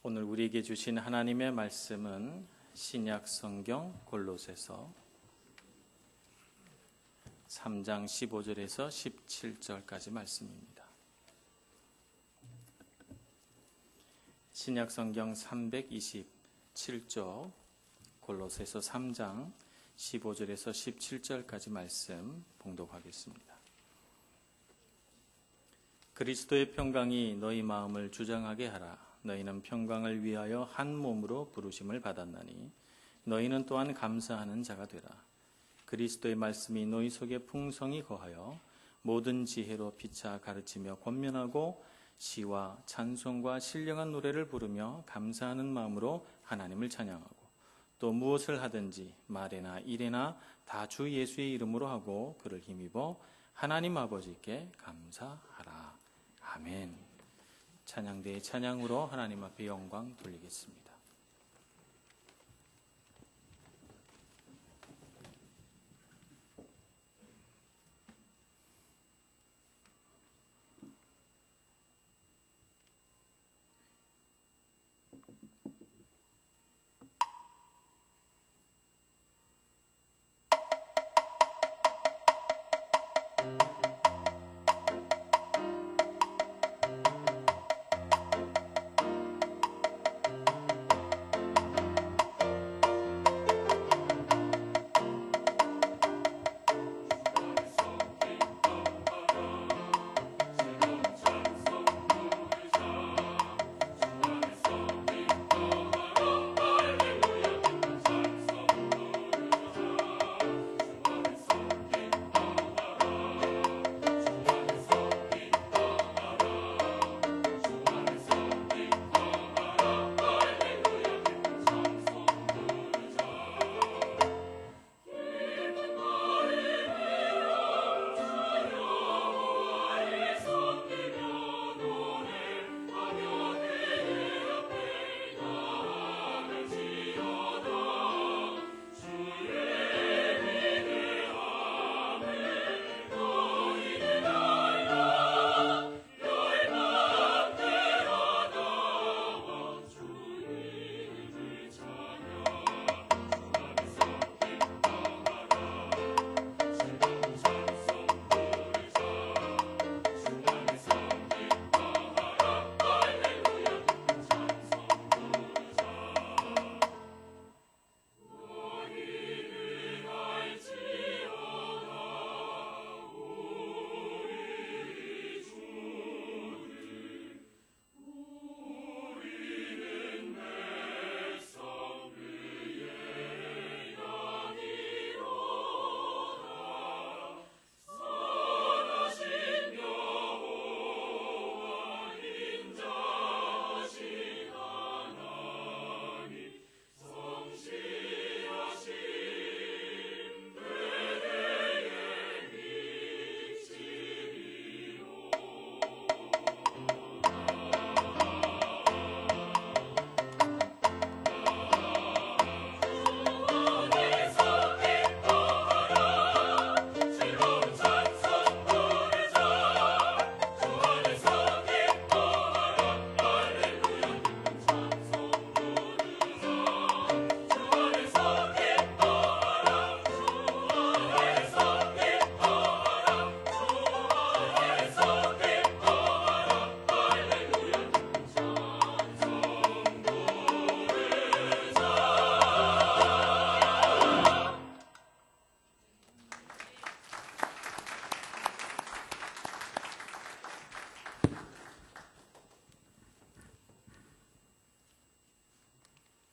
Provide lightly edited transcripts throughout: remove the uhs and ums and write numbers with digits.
오늘 우리에게 주신 하나님의 말씀은 신약 성경 골로새서 3장 15절에서 17절까지 말씀입니다. 신약 성경 327쪽 골로새서 3장 15절에서 17절까지 말씀 봉독하겠습니다. 그리스도의 평강이 너희 마음을 주장하게 하라. 너희는 평강을 위하여 한 몸으로 부르심을 받았나니 너희는 또한 감사하는 자가 되라. 그리스도의 말씀이 너희 속에 풍성히 거하여 모든 지혜로 피차 가르치며 권면하고 시와 찬송과 신령한 노래를 부르며 감사하는 마음으로 하나님을 찬양하고 또 무엇을 하든지 말에나 일에나 다 주 예수의 이름으로 하고 그를 힘입어 하나님 아버지께 감사하라. 아멘. 찬양대의 찬양으로 하나님 앞에 영광 돌리겠습니다.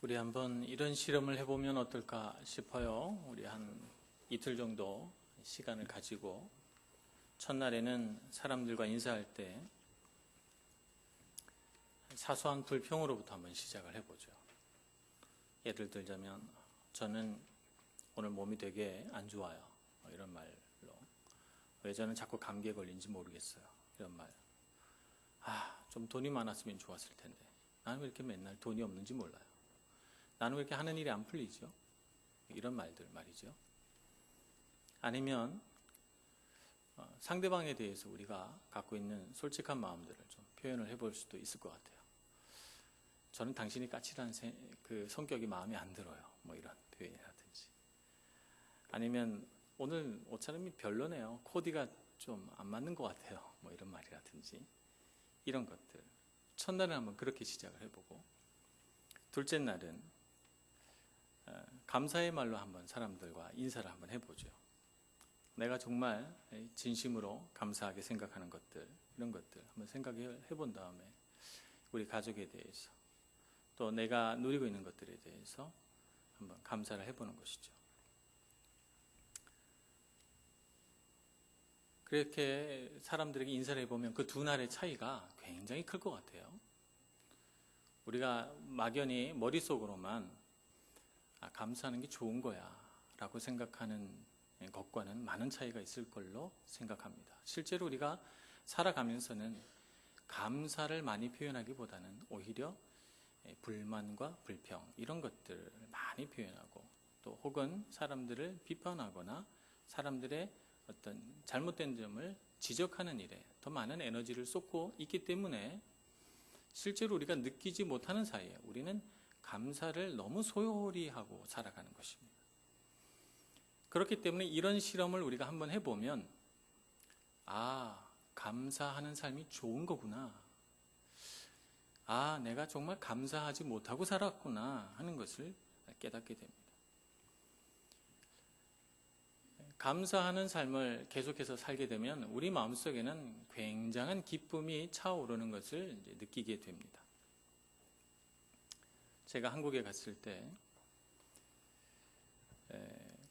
우리 한번 이런 실험을 해보면 어떨까 싶어요. 우리 한 이틀 정도 시간을 가지고 첫날에는 사람들과 인사할 때 사소한 불평으로부터 한번 시작을 해보죠. 예를 들자면 저는 오늘 몸이 되게 안 좋아요. 이런 말로. 왜 저는 자꾸 감기에 걸린지 모르겠어요. 이런 말. 좀 돈이 많았으면 좋았을 텐데. 나는 왜 이렇게 맨날 돈이 없는지 몰라요. 나는 왜 이렇게 하는 일이 안 풀리죠? 이런 말들 말이죠. 아니면 상대방에 대해서 우리가 갖고 있는 솔직한 마음들을 좀 표현을 해볼 수도 있을 것 같아요. 저는 당신이 까칠한 그 성격이 마음에 안 들어요. 뭐 이런 표현이라든지. 아니면 오늘 옷차림이 별로네요. 코디가 좀 안 맞는 것 같아요. 뭐 이런 말이라든지. 이런 것들. 첫날은 한번 그렇게 시작을 해보고, 둘째 날은 감사의 말로 한번 사람들과 인사를 한번 해보죠. 내가 정말 진심으로 감사하게 생각하는 것들, 이런 것들 한번 생각해 본 다음에 우리 가족에 대해서 또 내가 누리고 있는 것들에 대해서 한번 감사를 해보는 것이죠. 그렇게 사람들에게 인사를 해보면 그 두 날의 차이가 굉장히 클 것 같아요. 우리가 막연히 머릿속으로만 감사하는 게 좋은 거야 라고 생각하는 것과는 많은 차이가 있을 걸로 생각합니다. 실제로 우리가 살아가면서는 감사를 많이 표현하기보다는 오히려 불만과 불평 이런 것들을 많이 표현하고, 또 혹은 사람들을 비판하거나 사람들의 어떤 잘못된 점을 지적하는 일에 더 많은 에너지를 쏟고 있기 때문에 실제로 우리가 느끼지 못하는 사이에 우리는 감사를 너무 소홀히 하고 살아가는 것입니다. 그렇기 때문에 이런 실험을 우리가 한번 해보면, 감사하는 삶이 좋은 거구나. 내가 정말 감사하지 못하고 살았구나 하는 것을 깨닫게 됩니다. 감사하는 삶을 계속해서 살게 되면 우리 마음속에는 굉장한 기쁨이 차오르는 것을 이제 느끼게 됩니다. 제가 한국에 갔을 때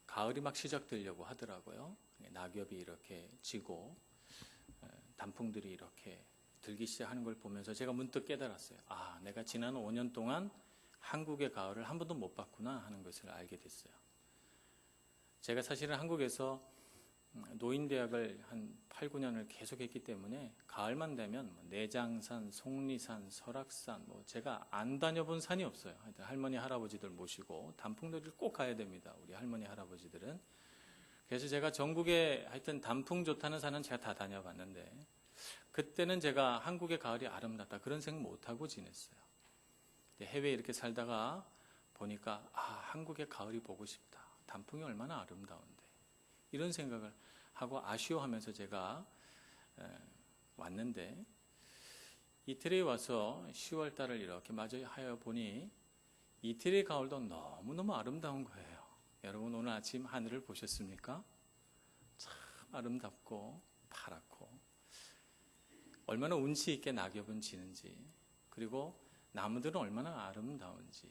가을이 막 시작되려고 하더라고요. 낙엽이 이렇게 지고 단풍들이 이렇게 들기 시작하는 걸 보면서 제가 문득 깨달았어요. 내가 지난 5년 동안 한국의 가을을 한 번도 못 봤구나 하는 것을 알게 됐어요. 제가 사실은 한국에서 노인대학을 한 8, 9년을 계속했기 때문에 가을만 되면 내장산, 속리산, 설악산, 제가 안 다녀본 산이 없어요. 하여튼 할머니, 할아버지들 모시고 단풍들을 꼭 가야 됩니다. 우리 할머니, 할아버지들은. 그래서 제가 전국에 하여튼 단풍 좋다는 산은 제가 다 다녀봤는데, 그때는 제가 한국의 가을이 아름답다 그런 생각 못하고 지냈어요. 해외에 이렇게 살다가 보니까 한국의 가을이 보고 싶다. 단풍이 얼마나 아름다운데. 이런 생각을 하고 아쉬워하면서 제가 왔는데, 이태리에 와서 10월 달을 이렇게 맞이하여 보니 이태리의 가을도 너무너무 아름다운 거예요. 여러분 오늘 아침 하늘을 보셨습니까? 참 아름답고 파랗고 얼마나 운치 있게 낙엽은 지는지, 그리고 나무들은 얼마나 아름다운지.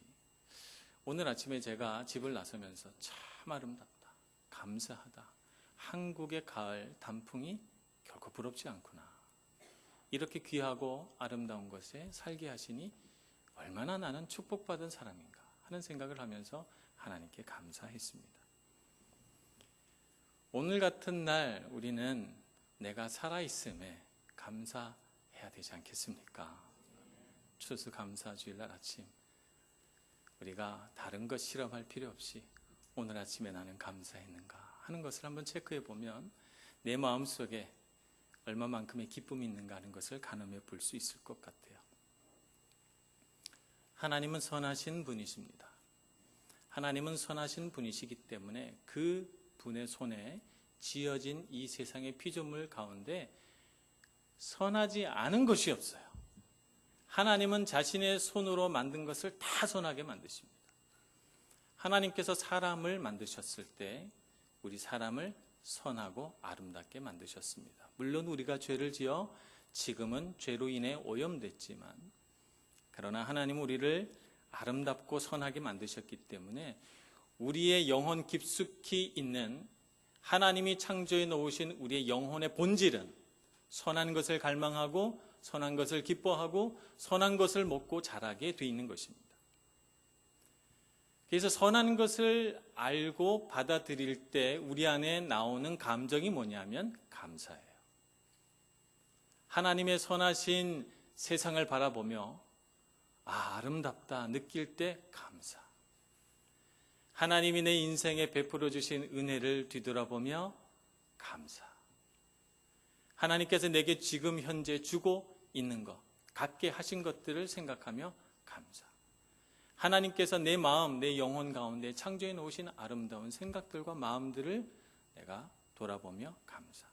오늘 아침에 제가 집을 나서면서 참 아름답다, 감사하다, 한국의 가을 단풍이 결코 부럽지 않구나, 이렇게 귀하고 아름다운 것에 살게 하시니 얼마나 나는 축복받은 사람인가 하는 생각을 하면서 하나님께 감사했습니다. 오늘 같은 날 우리는 내가 살아있음에 감사해야 되지 않겠습니까? 추수감사주일날 아침 우리가 다른 것 실험할 필요 없이 오늘 아침에 나는 감사했는가 하는 것을 한번 체크해 보면 내 마음속에 얼마만큼의 기쁨이 있는가 하는 것을 가늠해 볼 수 있을 것 같아요. 하나님은 선하신 분이십니다. 하나님은 선하신 분이시기 때문에 그 분의 손에 지어진 이 세상의 피조물 가운데 선하지 않은 것이 없어요. 하나님은 자신의 손으로 만든 것을 다 선하게 만드십니다. 하나님께서 사람을 만드셨을 때 우리 사람을 선하고 아름답게 만드셨습니다. 물론 우리가 죄를 지어 지금은 죄로 인해 오염됐지만, 그러나 하나님은 우리를 아름답고 선하게 만드셨기 때문에 우리의 영혼 깊숙이 있는 하나님이 창조해 놓으신 우리의 영혼의 본질은 선한 것을 갈망하고 선한 것을 기뻐하고 선한 것을 먹고 자라게 돼 있는 것입니다. 그래서 선한 것을 알고 받아들일 때 우리 안에 나오는 감정이 뭐냐면 감사예요. 하나님의 선하신 세상을 바라보며 아름답다 느낄 때 감사. 하나님이 내 인생에 베풀어 주신 은혜를 뒤돌아보며 감사. 하나님께서 내게 지금 현재 주고 있는 것, 갖게 하신 것들을 생각하며 감사. 하나님께서 내 마음, 내 영혼 가운데 창조해 놓으신 아름다운 생각들과 마음들을 내가 돌아보며 감사.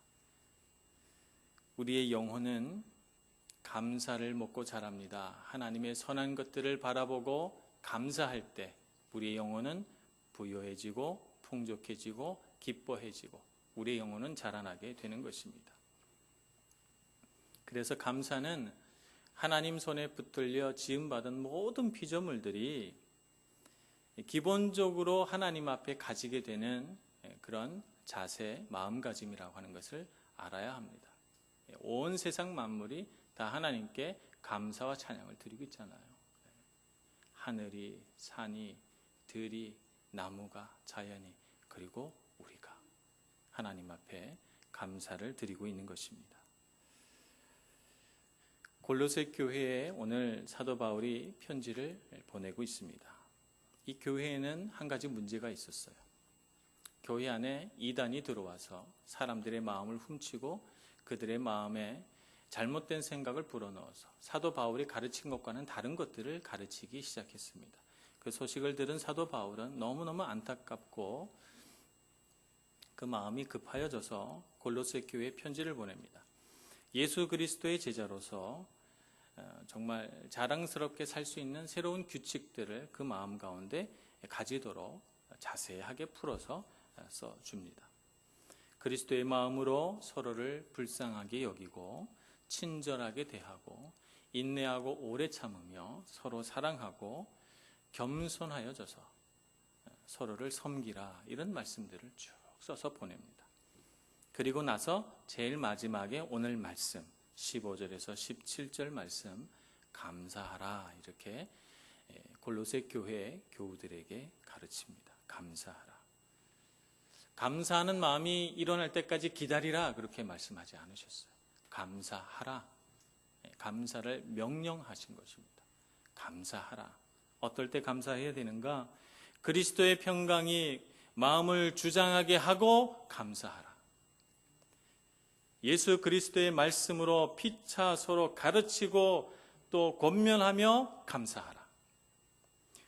우리의 영혼은 감사를 먹고 자랍니다. 하나님의 선한 것들을 바라보고 감사할 때 우리의 영혼은 부유해지고 풍족해지고 기뻐해지고 우리의 영혼은 자라나게 되는 것입니다. 그래서 감사는 하나님 손에 붙들려 지음받은 모든 피조물들이 기본적으로 하나님 앞에 가지게 되는 그런 자세, 마음가짐이라고 하는 것을 알아야 합니다. 온 세상 만물이 다 하나님께 감사와 찬양을 드리고 있잖아요. 하늘이, 산이, 들이, 나무가, 자연이, 그리고 우리가 하나님 앞에 감사를 드리고 있는 것입니다. 골로새 교회에 오늘 사도 바울이 편지를 보내고 있습니다. 이 교회에는 한 가지 문제가 있었어요. 교회 안에 이단이 들어와서 사람들의 마음을 훔치고 그들의 마음에 잘못된 생각을 불어넣어서 사도 바울이 가르친 것과는 다른 것들을 가르치기 시작했습니다. 그 소식을 들은 사도 바울은 너무너무 안타깝고 그 마음이 급하여져서 골로새 교회에 편지를 보냅니다. 예수 그리스도의 제자로서 정말 자랑스럽게 살 수 있는 새로운 규칙들을 그 마음 가운데 가지도록 자세하게 풀어서 써줍니다. 그리스도의 마음으로 서로를 불쌍하게 여기고 친절하게 대하고 인내하고 오래 참으며 서로 사랑하고 겸손하여져서 서로를 섬기라, 이런 말씀들을 쭉 써서 보냅니다. 그리고 나서 제일 마지막에 오늘 말씀 15절에서 17절 말씀 감사하라, 이렇게 골로새 교회 교우들에게 가르칩니다. 감사하라. 감사하는 마음이 일어날 때까지 기다리라, 그렇게 말씀하지 않으셨어요. 감사하라. 감사를 명령하신 것입니다. 감사하라. 어떨 때 감사해야 되는가? 그리스도의 평강이 마음을 주장하게 하고 감사하라. 예수 그리스도의 말씀으로 피차 서로 가르치고 또 권면하며 감사하라.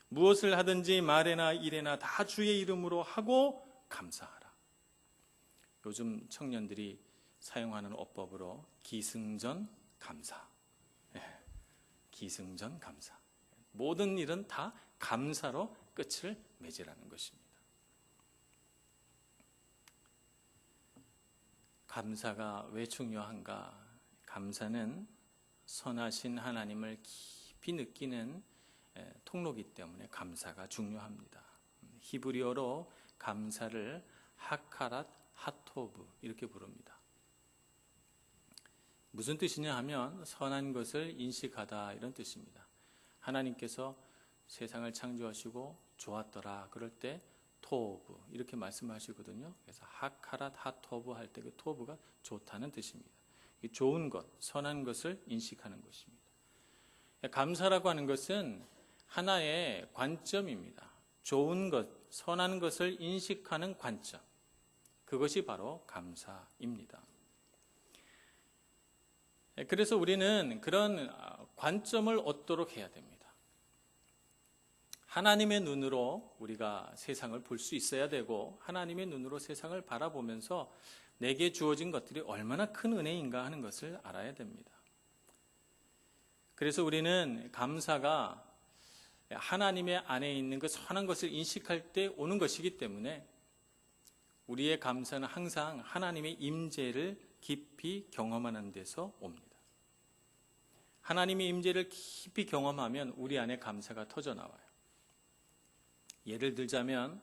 무엇을 하든지 말에나 일에나 다 주의 이름으로 하고 감사하라. 요즘 청년들이 사용하는 어법으로 기승전 감사. 기승전 감사. 모든 일은 다 감사로 끝을 맺으라는 것입니다. 감사가 왜 중요한가? 감사는 선하신 하나님을 깊이 느끼는 통로이기 때문에 감사가 중요합니다. 히브리어로 감사를 하카랏 하토브 이렇게 부릅니다. 무슨 뜻이냐 하면 선한 것을 인식하다, 이런 뜻입니다. 하나님께서 세상을 창조하시고 좋았더라 그럴 때 토브 이렇게 말씀하시거든요. 그래서 하카랏 하토브 할 때 그 토브가 좋다는 뜻입니다. 좋은 것, 선한 것을 인식하는 것입니다. 감사라고 하는 것은 하나의 관점입니다. 좋은 것, 선한 것을 인식하는 관점. 그것이 바로 감사입니다. 그래서 우리는 그런 관점을 얻도록 해야 됩니다. 하나님의 눈으로 우리가 세상을 볼 수 있어야 되고 하나님의 눈으로 세상을 바라보면서 내게 주어진 것들이 얼마나 큰 은혜인가 하는 것을 알아야 됩니다. 그래서 우리는 감사가 하나님의 안에 있는 그 선한 것을 인식할 때 오는 것이기 때문에 우리의 감사는 항상 하나님의 임재를 깊이 경험하는 데서 옵니다. 하나님의 임재를 깊이 경험하면 우리 안에 감사가 터져나와요. 예를 들자면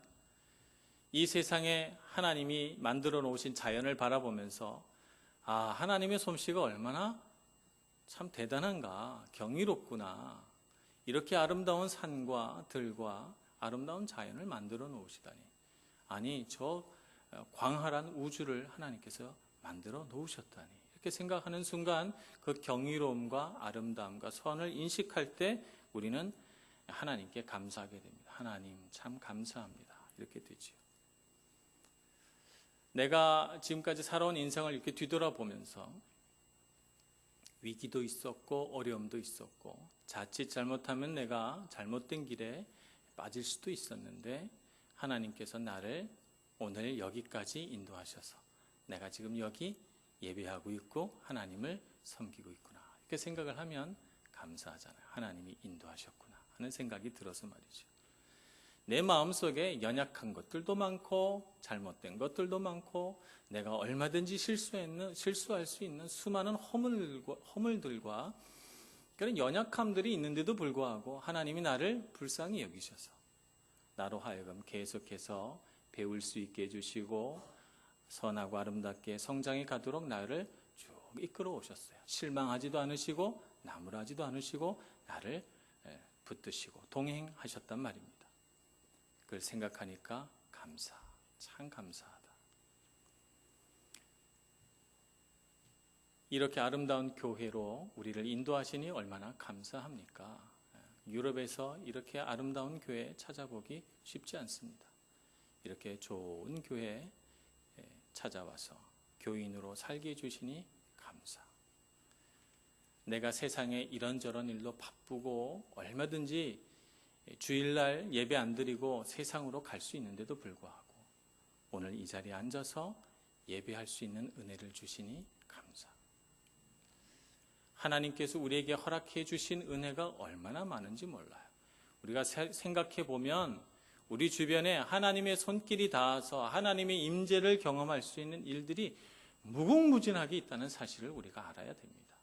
이 세상에 하나님이 만들어 놓으신 자연을 바라보면서 하나님의 솜씨가 얼마나 참 대단한가, 경이롭구나. 이렇게 아름다운 산과 들과 아름다운 자연을 만들어 놓으시다니. 아니, 저 광활한 우주를 하나님께서 만들어 놓으셨다니. 이렇게 생각하는 순간 그 경이로움과 아름다움과 선을 인식할 때 우리는 하나님께 감사하게 됩니다. 하나님 참 감사합니다. 이렇게 되죠. 내가 지금까지 살아온 인생을 이렇게 뒤돌아보면서 위기도 있었고 어려움도 있었고 자칫 잘못하면 내가 잘못된 길에 빠질 수도 있었는데 하나님께서 나를 오늘 여기까지 인도하셔서 내가 지금 여기 예배하고 있고 하나님을 섬기고 있구나 이렇게 생각을 하면 감사하잖아요. 하나님이 인도하셨구나 하는 생각이 들어서 말이죠. 내 마음속에 연약한 것들도 많고 잘못된 것들도 많고 내가 얼마든지 실수할 수 있는 수많은 허물들과 그런 연약함들이 있는데도 불구하고 하나님이 나를 불쌍히 여기셔서 나로 하여금 계속해서 배울 수 있게 해주시고 선하고 아름답게 성장해 가도록 나를 쭉 이끌어 오셨어요. 실망하지도 않으시고 나무라지도 않으시고 나를 붙드시고 동행하셨단 말입니다. 그걸 생각하니까 참 감사하다. 이렇게 아름다운 교회로 우리를 인도하시니 얼마나 감사합니까? 유럽에서 이렇게 아름다운 교회 찾아보기 쉽지 않습니다. 이렇게 좋은 교회 찾아와서 교인으로 살게 해주시니 감사. 내가 세상에 이런저런 일로 바쁘고 얼마든지 주일날 예배 안 드리고 세상으로 갈 수 있는데도 불구하고 오늘 이 자리에 앉아서 예배할 수 있는 은혜를 주시니 감사. 하나님께서 우리에게 허락해 주신 은혜가 얼마나 많은지 몰라요. 우리가 생각해 보면 우리 주변에 하나님의 손길이 닿아서 하나님의 임재를 경험할 수 있는 일들이 무궁무진하게 있다는 사실을 우리가 알아야 됩니다.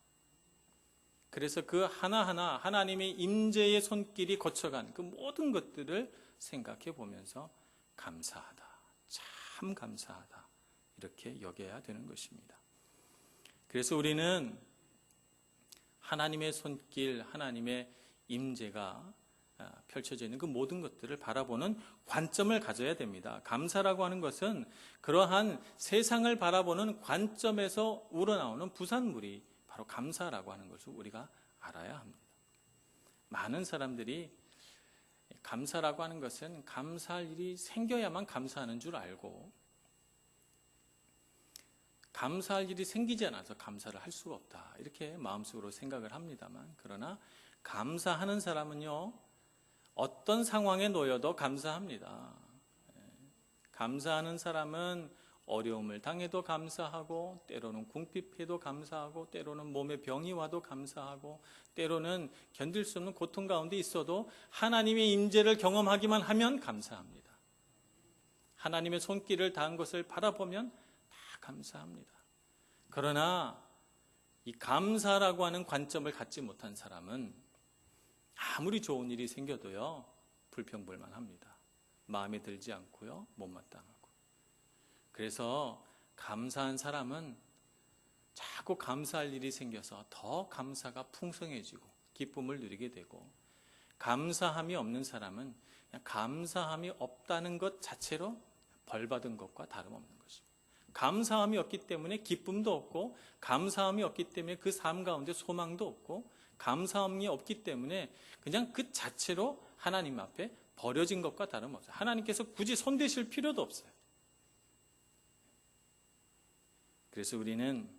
그래서 그 하나하나 하나님의 임재의 손길이 거쳐간 그 모든 것들을 생각해 보면서 감사하다, 참 감사하다 이렇게 여겨야 되는 것입니다. 그래서 우리는 하나님의 손길, 하나님의 임재가 펼쳐져 있는 그 모든 것들을 바라보는 관점을 가져야 됩니다. 감사라고 하는 것은 그러한 세상을 바라보는 관점에서 우러나오는 부산물이 바로 감사라고 하는 것을 우리가 알아야 합니다. 많은 사람들이 감사라고 하는 것은 감사할 일이 생겨야만 감사하는 줄 알고 감사할 일이 생기지 않아서 감사를 할 수가 없다 이렇게 마음속으로 생각을 합니다만 그러나 감사하는 사람은요 어떤 상황에 놓여도 감사합니다. 감사하는 사람은 어려움을 당해도 감사하고 때로는 궁핍해도 감사하고 때로는 몸에 병이 와도 감사하고 때로는 견딜 수 없는 고통 가운데 있어도 하나님의 임재를 경험하기만 하면 감사합니다. 하나님의 손길을 닿은 것을 바라보면 다 감사합니다. 그러나 이 감사라고 하는 관점을 갖지 못한 사람은 아무리 좋은 일이 생겨도요 불평불만합니다. 마음에 들지 않고요 못마땅하고. 그래서 감사한 사람은 자꾸 감사할 일이 생겨서 더 감사가 풍성해지고 기쁨을 누리게 되고 감사함이 없는 사람은 그냥 감사함이 없다는 것 자체로 벌받은 것과 다름없는 것입니다. 감사함이 없기 때문에 기쁨도 없고 감사함이 없기 때문에 그 삶 가운데 소망도 없고 감사함이 없기 때문에 그냥 그 자체로 하나님 앞에 버려진 것과 다름없어요. 하나님께서 굳이 손대실 필요도 없어요. 그래서 우리는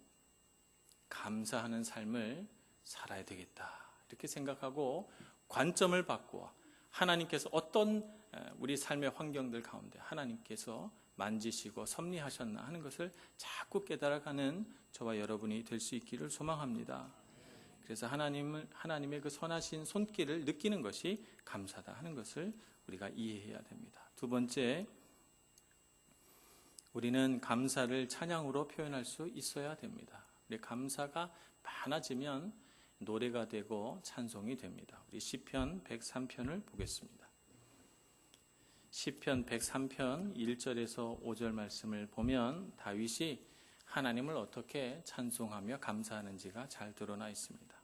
감사하는 삶을 살아야 되겠다 이렇게 생각하고 관점을 바꾸어 하나님께서 어떤 우리 삶의 환경들 가운데 하나님께서 만지시고 섭리하셨나 하는 것을 자꾸 깨달아가는 저와 여러분이 될 수 있기를 소망합니다. 그래서 하나님의 그 선하신 손길을 느끼는 것이 감사다 하는 것을 우리가 이해해야 됩니다. 두 번째, 우리는 감사를 찬양으로 표현할 수 있어야 됩니다. 우리 감사가 많아지면 노래가 되고 찬송이 됩니다. 우리 시편 103편을 보겠습니다. 시편 103편 1절에서 5절 말씀을 보면 다윗이 하나님을 어떻게 찬송하며 감사하는지가 잘 드러나 있습니다.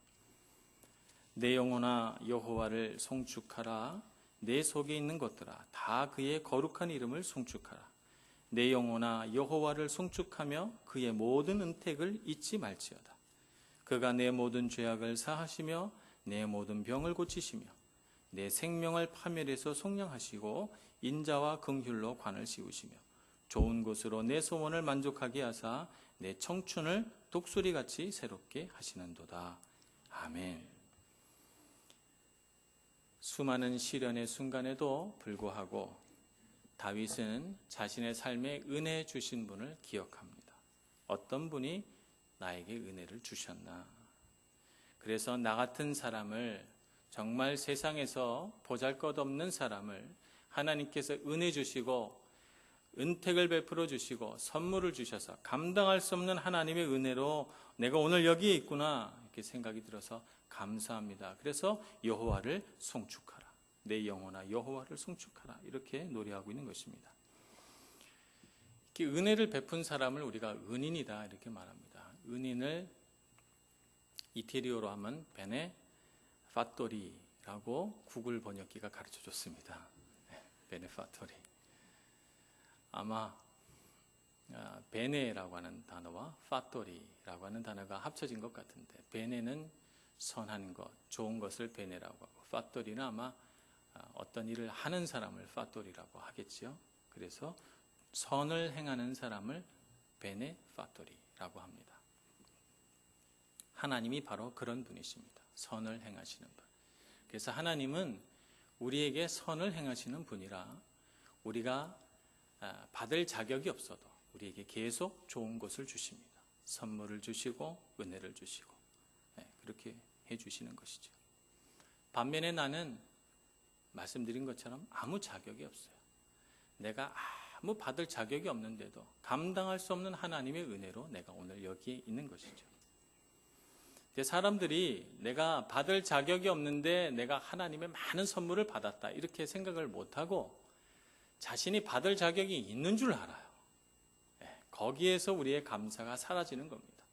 내 영혼아 여호와를 송축하라. 내 속에 있는 것들아 다 그의 거룩한 이름을 송축하라. 내 영혼아 여호와를 송축하며 그의 모든 은택을 잊지 말지어다. 그가 내 모든 죄악을 사하시며 내 모든 병을 고치시며 내 생명을 파멸해서 속량하시고 인자와 긍휼로 관을 씌우시며 좋은 곳으로 내 소원을 만족하게 하사 내 청춘을 독수리같이 새롭게 하시는도다. 아멘. 수많은 시련의 순간에도 불구하고 다윗은 자신의 삶에 은혜 주신 분을 기억합니다. 어떤 분이 나에게 은혜를 주셨나? 그래서 나 같은 사람을, 정말 세상에서 보잘것없는 사람을 하나님께서 은혜 주시고 은택을 베풀어 주시고 선물을 주셔서 감당할 수 없는 하나님의 은혜로 내가 오늘 여기에 있구나, 이렇게 생각이 들어서 감사합니다. 그래서 여호와를 송축하라. 내 영혼아 여호와를 송축하라. 이렇게 노래하고 있는 것입니다. 이렇게 은혜를 베푼 사람을 우리가 은인이다 이렇게 말합니다. 은인을 이태리어로 하면 베네 파토리라고 구글 번역기가 가르쳐 줬습니다. 베네 파토리. 아마 베네라고 하는 단어와 파토리라고 하는 단어가 합쳐진 것 같은데, 베네는 선한 것, 좋은 것을 베네라고 하고, 파토리는 아마 어떤 일을 하는 사람을 파토리라고 하겠지요. 그래서 선을 행하는 사람을 베네 파토리라고 합니다. 하나님이 바로 그런 분이십니다. 선을 행하시는 분. 그래서 하나님은 우리에게 선을 행하시는 분이라 우리가 받을 자격이 없어도 우리에게 계속 좋은 것을 주십니다. 선물을 주시고 은혜를 주시고 그렇게 해주시는 것이죠. 반면에 나는 말씀드린 것처럼 아무 자격이 없어요. 내가 아무 받을 자격이 없는데도 감당할 수 없는 하나님의 은혜로 내가 오늘 여기에 있는 것이죠. 사람들이 내가 받을 자격이 없는데 내가 하나님의 많은 선물을 받았다 이렇게 생각을 못하고 자신이 받을 자격이 있는 줄 알아요. 거기에서 우리의 감사가 사라지는 겁니다.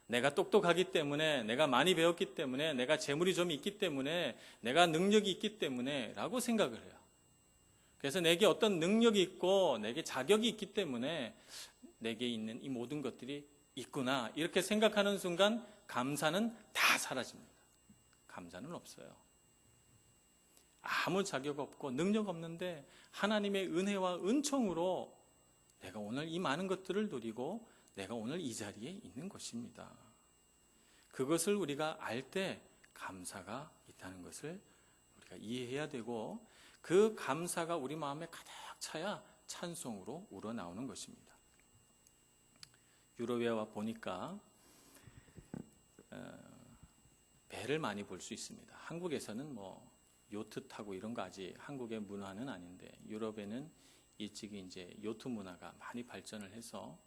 내가 똑똑하기 때문에, 내가 많이 배웠기 때문에, 내가 재물이 좀 있기 때문에, 내가 능력이 있기 때문에 라고 생각을 해요. 그래서 내게 어떤 능력이 있고 내게 자격이 있기 때문에 내게 있는 이 모든 것들이 있구나 이렇게 생각하는 순간 감사는 다 사라집니다. 감사는 없어요. 아무 자격 없고 능력 없는데 하나님의 은혜와 은총으로 내가 오늘 이 많은 것들을 누리고 내가 오늘 이 자리에 있는 것입니다. 그것을 우리가 알 때 감사가 있다는 것을 우리가 이해해야 되고, 그 감사가 우리 마음에 가득 차야 찬송으로 우러나오는 것입니다. 유럽에 와 보니까 배를 많이 볼 수 있습니다. 한국에서는 뭐 요트 타고 이런 거 아직 한국의 문화는 아닌데, 유럽에는 일찍이 이제 요트 문화가 많이 발전을 해서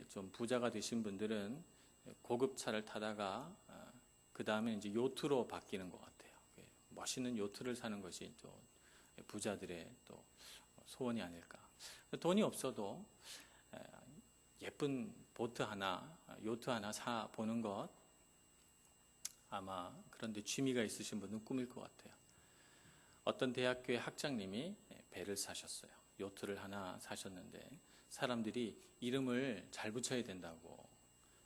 좀 부자가 되신 분들은 고급 차를 타다가 그 다음에 이제 요트로 바뀌는 것 같아요. 멋있는 요트를 사는 것이 또 부자들의 또 소원이 아닐까. 돈이 없어도 예쁜 보트 하나, 요트 하나 사 보는 것, 아마 그런데 취미가 있으신 분은 꿈일 것 같아요. 어떤 대학교의 학장님이 배를 사셨어요. 요트를 하나 사셨는데 사람들이 이름을 잘 붙여야 된다고,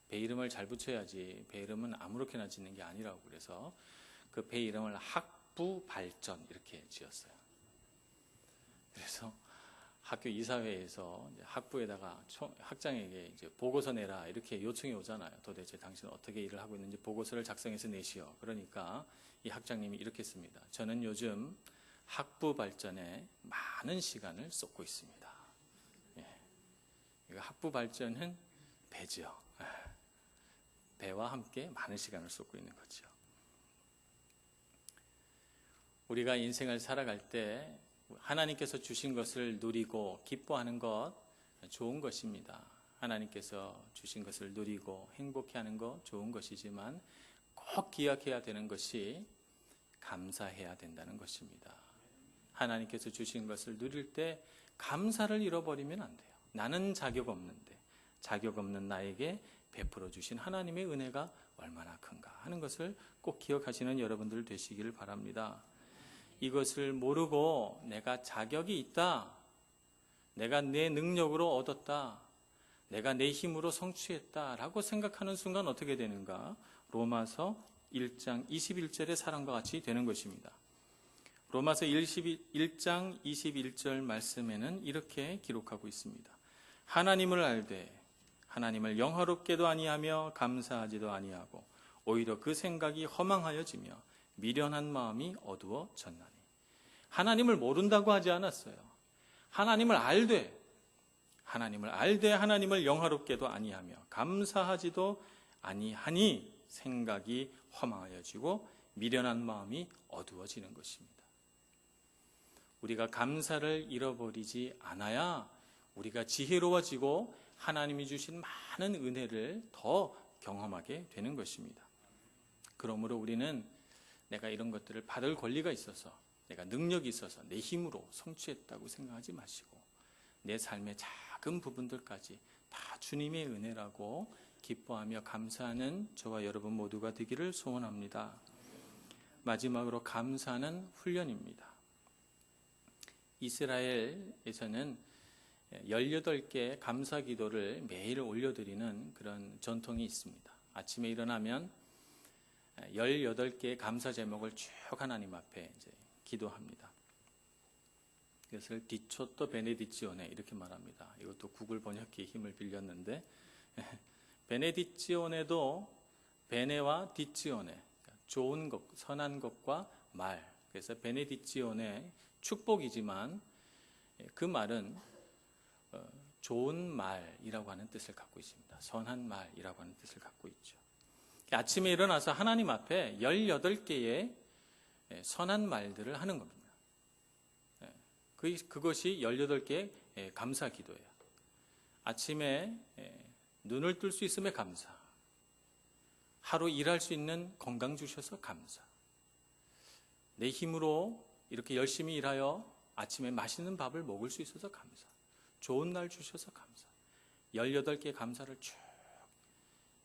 배 이름을 잘 붙여야지, 배 이름은 아무렇게나 짓는 게 아니라고, 그래서 그 배 이름을 학부발전 이렇게 지었어요. 그래서 학교 이사회에서 학부에다가 학장에게 이제 보고서 내라 이렇게 요청이 오잖아요. 도대체 당신은 어떻게 일을 하고 있는지 보고서를 작성해서 내시오. 그러니까 이 학장님이 이렇게 씁니다. 저는 요즘 학부 발전에 많은 시간을 쏟고 있습니다. 학부 발전은 배죠. 배와 함께 많은 시간을 쏟고 있는 거죠. 우리가 인생을 살아갈 때 하나님께서 주신 것을 누리고 기뻐하는 것 좋은 것입니다. 하나님께서 주신 것을 누리고 행복해하는 것 좋은 것이지만 꼭 기억해야 되는 것이 감사해야 된다는 것입니다. 하나님께서 주신 것을 누릴 때 감사를 잃어버리면 안 돼요. 나는 자격 없는데 자격 없는 나에게 베풀어 주신 하나님의 은혜가 얼마나 큰가 하는 것을 꼭 기억하시는 여러분들 되시기를 바랍니다. 이것을 모르고 내가 자격이 있다, 내가 내 능력으로 얻었다, 내가 내 힘으로 성취했다라고 생각하는 순간 어떻게 되는가? 로마서 1장 21절의 사랑과 같이 되는 것입니다. 로마서 1장 21절 말씀에는 이렇게 기록하고 있습니다. 하나님을 알되 하나님을 영화롭게도 아니하며 감사하지도 아니하고 오히려 그 생각이 허망하여지며 미련한 마음이 어두워졌나니. 하나님을 모른다고 하지 않았어요. 하나님을 알되 하나님을 영화롭게도 아니하며 감사하지도 아니하니 생각이 허망하여지고 미련한 마음이 어두워지는 것입니다. 우리가 감사를 잃어버리지 않아야 우리가 지혜로워지고 하나님이 주신 많은 은혜를 더 경험하게 되는 것입니다. 그러므로 우리는 내가 이런 것들을 받을 권리가 있어서, 내가 능력이 있어서 내 힘으로 성취했다고 생각하지 마시고 내 삶의 작은 부분들까지 다 주님의 은혜라고 기뻐하며 감사하는 저와 여러분 모두가 되기를 소원합니다. 마지막으로 감사는 훈련입니다. 이스라엘에서는 18개 감사 기도를 매일 올려드리는 그런 전통이 있습니다. 아침에 일어나면 18개의 감사 제목을 쭉 하나님 앞에 이제 기도합니다. 이것을 디초토 베네디치오네 이렇게 말합니다. 이것도 구글 번역기의 힘을 빌렸는데 베네디치오네도 베네와 디치오네, 좋은 것, 선한 것과 말. 그래서 베네디치오네 축복이지만 그 말은 좋은 말이라고 하는 뜻을 갖고 있습니다. 선한 말이라고 하는 뜻을 갖고 있죠. 아침에 일어나서 하나님 앞에 18개의 선한 말들을 하는 겁니다. 그것이 18개의 감사 기도예요. 아침에 눈을 뜰 수 있음에 감사. 하루 일할 수 있는 건강 주셔서 감사. 내 힘으로 이렇게 열심히 일하여 아침에 맛있는 밥을 먹을 수 있어서 감사. 좋은 날 주셔서 감사. 18개의 감사를 쭉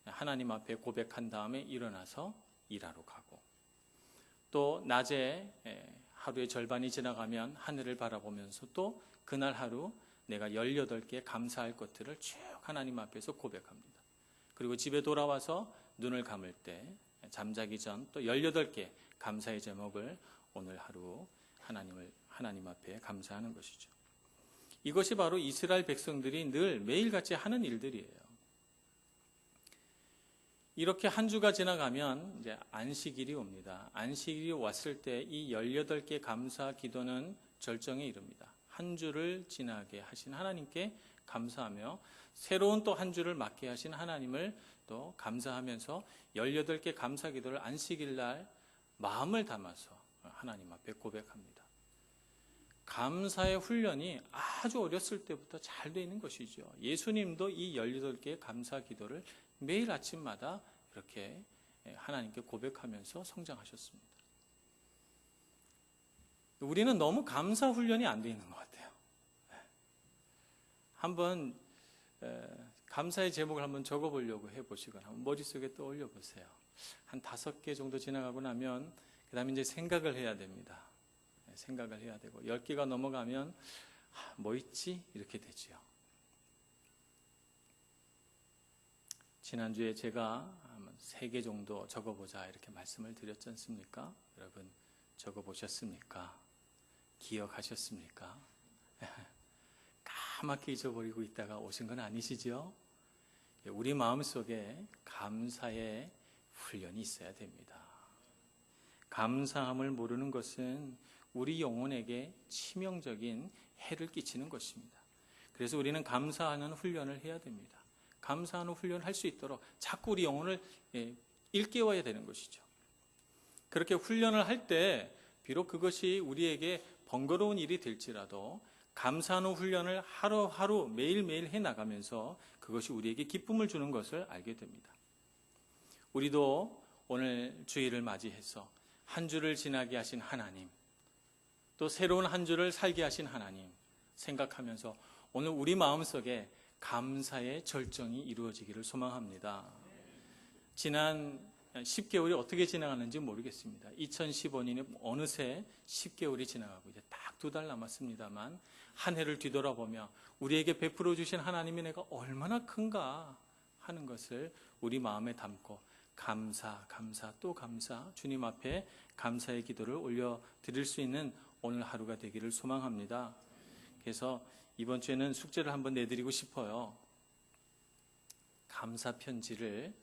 하나님 앞에 고백한 다음에 일어나서 일하러 가고, 또 낮에 하루의 절반이 지나가면 하늘을 바라보면서 또 그날 하루 내가 18개 감사할 것들을 쭉 하나님 앞에서 고백합니다. 그리고 집에 돌아와서 눈을 감을 때 잠자기 전 또 18개 감사의 제목을 오늘 하루 하나님 앞에 감사하는 것이죠. 이것이 바로 이스라엘 백성들이 늘 매일같이 하는 일들이에요. 이렇게 한 주가 지나가면 이제 안식일이 옵니다. 안식일이 왔을 때 이 18개 감사 기도는 절정에 이릅니다. 한 주를 지나게 하신 하나님께 감사하며 새로운 또 한 주를 맞게 하신 하나님을 또 감사하면서 18개 감사 기도를 안식일 날 마음을 담아서 하나님 앞에 고백합니다. 감사의 훈련이 아주 어렸을 때부터 잘 되어 있는 것이죠. 예수님도 이 18개의 감사 기도를 매일 아침마다 이렇게 하나님께 고백하면서 성장하셨습니다. 우리는 너무 감사 훈련이 안 되어 있는 것 같아요. 한번 감사의 제목을 한번 적어보려고 해보시거나 한번 머릿속에 떠올려 보세요. 한 5개 정도 지나가고 나면 그 다음에 이제 생각을 해야 됩니다. 생각을 해야 되고 10개가 넘어가면 뭐 있지? 이렇게 되지요. 지난주에 제가 3개 정도 적어보자 이렇게 말씀을 드렸지 않습니까? 여러분 적어보셨습니까? 기억하셨습니까? 까맣게 잊어버리고 있다가 오신 건 아니시죠? 우리 마음속에 감사의 훈련이 있어야 됩니다. 감사함을 모르는 것은 우리 영혼에게 치명적인 해를 끼치는 것입니다. 그래서 우리는 감사하는 훈련을 해야 됩니다. 감사하는 훈련을 할 수 있도록 자꾸 우리 영혼을 일깨워야 되는 것이죠. 그렇게 훈련을 할 때 비록 그것이 우리에게 번거로운 일이 될지라도 감사하는 훈련을 하루하루 매일매일 해나가면서 그것이 우리에게 기쁨을 주는 것을 알게 됩니다. 우리도 오늘 주일을 맞이해서 한 주를 지나게 하신 하나님, 또 새로운 한 주를 살게 하신 하나님 생각하면서 오늘 우리 마음속에 감사의 절정이 이루어지기를 소망합니다. 지난 10개월이 어떻게 지나갔는지 모르겠습니다. 2015년이 어느새 10개월이 지나가고 이제 딱 2달 남았습니다만 한 해를 뒤돌아보며 우리에게 베풀어 주신 하나님의 은혜가 얼마나 큰가 하는 것을 우리 마음에 담고 감사 또 감사, 주님 앞에 감사의 기도를 올려드릴 수 있는 오늘 하루가 되기를 소망합니다. 그래서 이번 주에는 숙제를 한번 내드리고 싶어요. 감사 편지를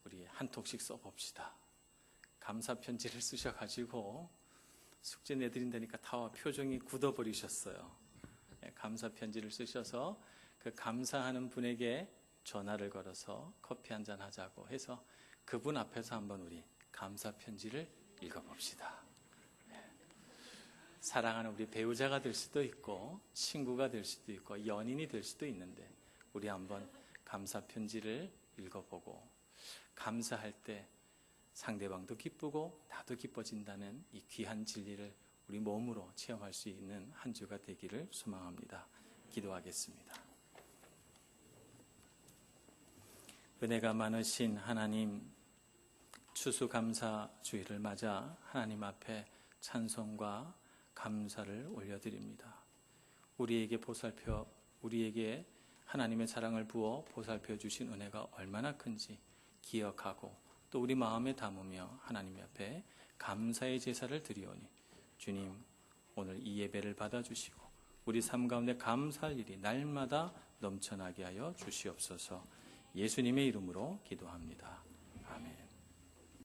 우리 한 통씩 써봅시다. 감사 편지를 쓰셔가지고 숙제 내드린다니까 다 표정이 굳어버리셨어요. 감사 편지를 쓰셔서 그 감사하는 분에게 전화를 걸어서 커피 한잔 하자고 해서 그분 앞에서 한번 우리 감사 편지를 읽어봅시다. 사랑하는 우리 배우자가 될 수도 있고 친구가 될 수도 있고 연인이 될 수도 있는데 우리 한번 감사 편지를 읽어보고 감사할 때 상대방도 기쁘고 나도 기뻐진다는 이 귀한 진리를 우리 몸으로 체험할 수 있는 한 주가 되기를 소망합니다. 기도하겠습니다. 은혜가 많으신 하나님, 추수감사주일을 맞아 하나님 앞에 찬송과 감사를 올려드립니다. 우리에게 하나님의 사랑을 부어 보살펴 주신 은혜가 얼마나 큰지 기억하고 또 우리 마음에 담으며 하나님 앞에 감사의 제사를 드리오니 주님, 오늘 이 예배를 받아주시고 우리 삶 가운데 감사할 일이 날마다 넘쳐나게 하여 주시옵소서. 예수님의 이름으로 기도합니다. 아멘.